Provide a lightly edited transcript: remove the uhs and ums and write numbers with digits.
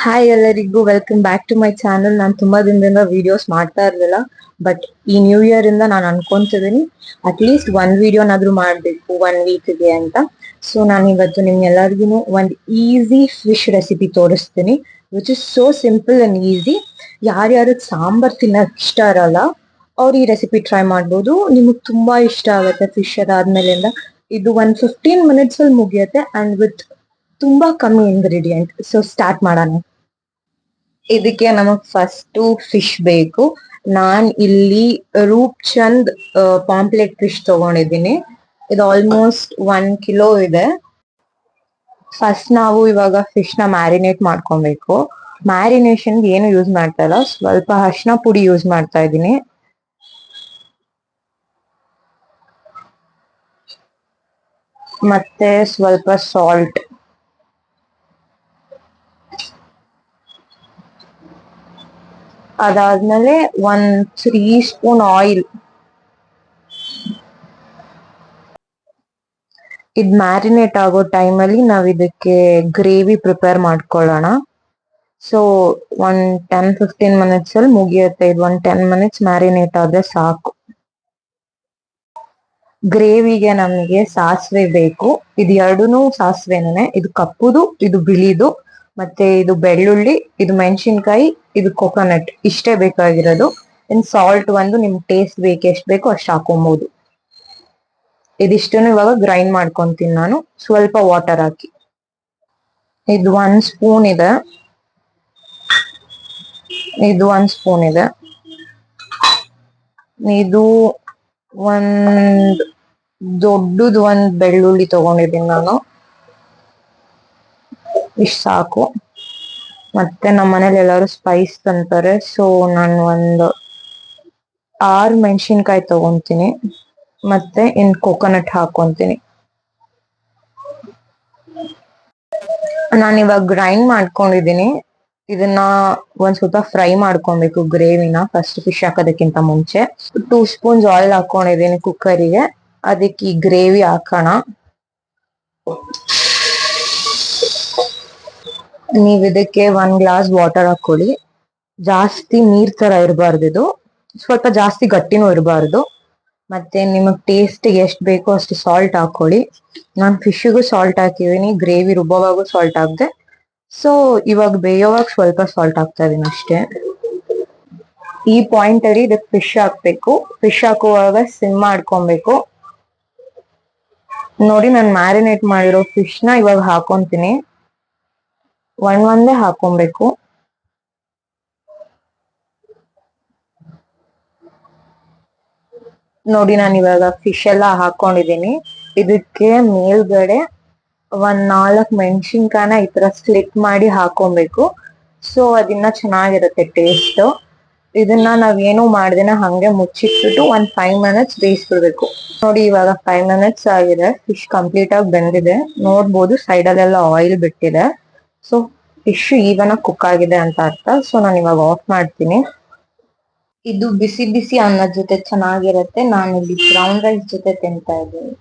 Hi ಎಲ್ಲರಿಗೂ welcome back to my channel. ನಾನು ತುಂಬಾ ದಿನದಿಂದ ವಿಡಿಯೋಸ್ ಮಾಡ್ತಾ ಇರಲಿಲ್ಲ. ಬಟ್ ಈ ನ್ಯೂ ಇಯರ್ ಇಂದ ನಾನು ಅನ್ಕೊಂತಿದ್ದೀನಿ ಅಟ್ಲೀಸ್ಟ್ ಒಂದ್ ವಿಡಿಯೋನಾದ್ರೂ ಮಾಡಬೇಕು 1 ವೀಕ್ಗೆ ಅಂತ. ಸೊ ನಾನು ಇವತ್ತು ನಿಮ್ಗೆಲ್ಲರಿಗೂ ಒಂದು ಈಸಿ ಫಿಶ್ ರೆಸಿಪಿ ತೋರಿಸ್ತೀನಿ, which is so simple and easy. ಯಾರ್ಯಾರು ಸಾಂಬಾರ್ ತಿನ್ನಕ್ ಇಷ್ಟ ಇರಲ್ಲ ಅವ್ರು ಈ ರೆಸಿಪಿ ಟ್ರೈ ಮಾಡ್ಬೋದು. ನಿಮಗೆ ತುಂಬಾ ಇಷ್ಟ ಆಗುತ್ತೆ ಫಿಶ್ ಅದಾದ್ಮೇಲಿಂದ. ಇದು 15 ಮಿನಿಟ್ಸ್ ಅಲ್ಲಿ ಮುಗಿಯುತ್ತೆ ಅಂಡ್ ವಿತ್ ತುಂಬಾ ಕಮ್ಮಿ ಇಂಗ್ರೀಡಿಯೆಂಟ್. ಸೊ ಸ್ಟಾರ್ಟ್ ಮಾಡೋಣ. ಇದಕ್ಕೆ ನಮಗ್ ಫಸ್ಟ್ ಫಿಶ್ ಬೇಕು. ನಾನ್ ಇಲ್ಲಿ ರೂಪ್ ಚಂದ್ ಪಾಂಪ್ಲೆಟ್ ಫಿಶ್ ತಗೊಂಡಿದ್ದೀನಿ. ಇದು ಆಲ್ಮೋಸ್ಟ್ 1 ಕಿಲೋ ಇದೆ. ಫಸ್ಟ್ ನಾವು ಇವಾಗ ಫಿಶ್ ನ ಮ್ಯಾರಿನೇಟ್ ಮಾಡ್ಕೊಬೇಕು. ಮ್ಯಾರಿನೇಷನ್ ಏನು ಯೂಸ್ ಮಾಡ್ತಾ ಇಲ್ಲ, ಸ್ವಲ್ಪ ಅರಿಶಿನ ಪುಡಿ ಯೂಸ್ ಮಾಡ್ತಾ ಇದ್ದೀನಿ. ಮತ್ತೆ ಸ್ವಲ್ಪ ಸಾಲ್ಟ್. ಅದಾದ್ಮೇಲೆ 1 3 ಸ್ಪೂನ್ ಆಯಿಲ್. ಇದ್ ಮ್ಯಾರಿನೇಟ್ ಆಗೋ ಟೈಮಲ್ಲಿ ನಾವ್ ಇದಕ್ಕೆ ಗ್ರೇವಿ ಪ್ರಿಪೇರ್ ಮಾಡ್ಕೊಳ್ಳೋಣ. ಸೊ 10-15 ಮಿನಿಟ್ಸ್ ಅಲ್ಲಿ ಮುಗಿಯುತ್ತೆ. ಇದು 10 ಮಿನಿಟ್ಸ್ ಮ್ಯಾರಿನೇಟ್ ಆದ್ರೆ ಸಾಕು. ಗ್ರೇವಿಗೆ ನಮಗೆ ಸಾಸಿವೆ ಬೇಕು. ಇದು ಎರಡೂನು ಸಾಸಿವೆನೆ. ಇದು ಕಪ್ಪುದು, ಇದು ಬಿಳಿದು. ಮತ್ತೆ ಇದು ಬೆಳ್ಳುಳ್ಳಿ, ಇದು ಮೆಣಸಿನ್ಕಾಯಿ, ಇದು ಕೊಕೊನಟ್. ಇಷ್ಟೇ ಬೇಕಾಗಿರೋದು. ಇನ್ ಸಾಲ್ಟ್ ಒಂದು ನಿಮ್ ಟೇಸ್ಟ್ ಬೇಕು ಎಷ್ಟು ಬೇಕೋ ಅಷ್ಟು ಹಾಕೊಬಹುದು. ಇದಿಷ್ಟನ್ನು ಇವಾಗ ಗ್ರೈಂಡ್ ಮಾಡ್ಕೊಂತೀನಿ ನಾನು, ಸ್ವಲ್ಪ ವಾಟರ್ ಹಾಕಿ. ಇದು 1 ಸ್ಪೂನ್ ಇದೆ. ಇದು 1 ಸ್ಪೂನ್ ಇದೆ. ಇದು ಒಂದ್ ದೊಡ್ಡದು ಒಂದ್ ಬೆಳ್ಳುಳ್ಳಿ ತಗೊಂಡಿದ್ದೀನಿ ನಾನು. ಇಷ್ಟ ಸಾಕು. ಮತ್ತೆ ನಮ್ಮ ಮನೇಲಿ ಎಲ್ಲರೂ ಸ್ಪೈಸ್ ತಂತಾರೆ, ಸೊ ನಾನು ಒಂದು 6 ಮೆಣಸಿನ್ಕಾಯಿ ತಗೊಂತೀನಿ. ಮತ್ತೆ ಕೊಕೊನಟ್ ಹಾಕೊಂತೀನಿ. ನಾನು ಇವಾಗ ಗ್ರೈಂಡ್ ಮಾಡ್ಕೊಂಡಿದ್ದೀನಿ. ಇದನ್ನ ಒಂದ್ ಸ್ವಲ್ಪ ಫ್ರೈ ಮಾಡ್ಕೊಬೇಕು ಗ್ರೇವಿನ, ಫಸ್ಟ್ ಫಿಶ್ ಹಾಕೋದಕ್ಕಿಂತ ಮುಂಚೆ. 2 ಸ್ಪೂನ್ಸ್ ಆಯಿಲ್ ಹಾಕೊಂಡಿದ್ದೀನಿ ಕುಕ್ಕರಿಗೆ. ಅದಕ್ಕೆ ಈ ಗ್ರೇವಿ ಹಾಕೋಣ. ನೀವ್ ಇದಕ್ಕೆ 1 ಗ್ಲಾಸ್ ವಾಟರ್ ಹಾಕೊಳ್ಳಿ. ಜಾಸ್ತಿ ನೀರ್ ತರ ಇರಬಾರ್ದು ಇದು, ಸ್ವಲ್ಪ ಜಾಸ್ತಿ ಗಟ್ಟಿನೂ ಇರಬಾರ್ದು. ಮತ್ತೆ ನಿಮಗ್ ಟೇಸ್ಟ್ ಎಷ್ಟು ಬೇಕೋ ಅಷ್ಟು ಸಾಲ್ಟ್ ಹಾಕೊಳ್ಳಿ. ನಾನು ಫಿಶ್ಗೂ ಸಾಲ್ಟ್ ಹಾಕಿದೀನಿ, ಗ್ರೇವಿ ರುಬ್ಬೋವಾಗೂ ಸಾಲ್ಟ್ ಹಾಕ್ದೆ. ಸೊ ಇವಾಗ ಬೇಯೋವಾಗ ಸ್ವಲ್ಪ ಸಾಲ್ಟ್ ಹಾಕ್ತಾ ಇದೀನಿ ಅಷ್ಟೇ. ಈ ಪಾಯಿಂಟ್ ಅಲ್ಲಿ ಇದಕ್ಕೆ ಫಿಶ್ ಹಾಕ್ಬೇಕು. ಫಿಶ್ ಹಾಕುವಾಗ ಸಿಮ್ ಮಾಡ್ಕೊಬೇಕು. ನೋಡಿ, ನಾನು ಮ್ಯಾರಿನೇಟ್ ಮಾಡಿರೋ ಫಿಶ್ ನ ಇವಾಗ ಹಾಕೊಂತೀನಿ. ಒಂದೇ ಹಾಕೊಬೇಕು. ನೋಡಿ, ನಾನು ಇವಾಗ ಫಿಶ್ ಎಲ್ಲ ಹಾಕೊಂಡಿದ್ದೀನಿ. ಇದಕ್ಕೆ ಮೇಲ್ಗಡೆ 4 ಮೆಣಸಿನ್ಕಾಯಿನ ಈ ತರ ಸ್ಲಿಟ್ ಮಾಡಿ ಹಾಕೊಬೇಕು. ಸೊ ಅದಿನ್ನ ಚೆನ್ನಾಗಿರುತ್ತೆ ಟೇಸ್ಟ್. ಇದನ್ನ ನಾವೇನು ಮಾಡ್ದೇನೆ ಹಂಗೆ ಮುಚ್ಚಿಟ್ಬಿಟ್ಟು 5 ಮಿನಿಟ್ಸ್ ಬೇಯಿಸ್ಬಿಡ್ಬೇಕು. ನೋಡಿ, ಇವಾಗ 5 ಮಿನಿಟ್ಸ್ ಆಗಿದೆ. ಫಿಶ್ ಕಂಪ್ಲೀಟ್ ಆಗಿ ಬೆಂದಿದೆ. ನೋಡ್ಬೋದು ಸೈಡ್ ಅಲ್ಲೆಲ್ಲ ಆಯಿಲ್ ಬಿಟ್ಟಿದೆ. ಸೊ ಫಿಶ್ ಈವನ್ ಆಗಿ ಕುಕ್ ಆಗಿದೆ ಅಂತ ಅರ್ಥ. ಸೊ ನಾನು ಇವಾಗ ಆಫ್ ಮಾಡ್ತೀನಿ. ಇದು ಬಿಸಿ ಬಿಸಿ ಅನ್ನದ ಜೊತೆ ಚೆನ್ನಾಗಿರುತ್ತೆ. ನಾನು ಇಲ್ಲಿ ಬ್ರೌನ್ ರೈಸ್ ಜೊತೆ ತಿಂತಾ ಇದ್ದೀನಿ.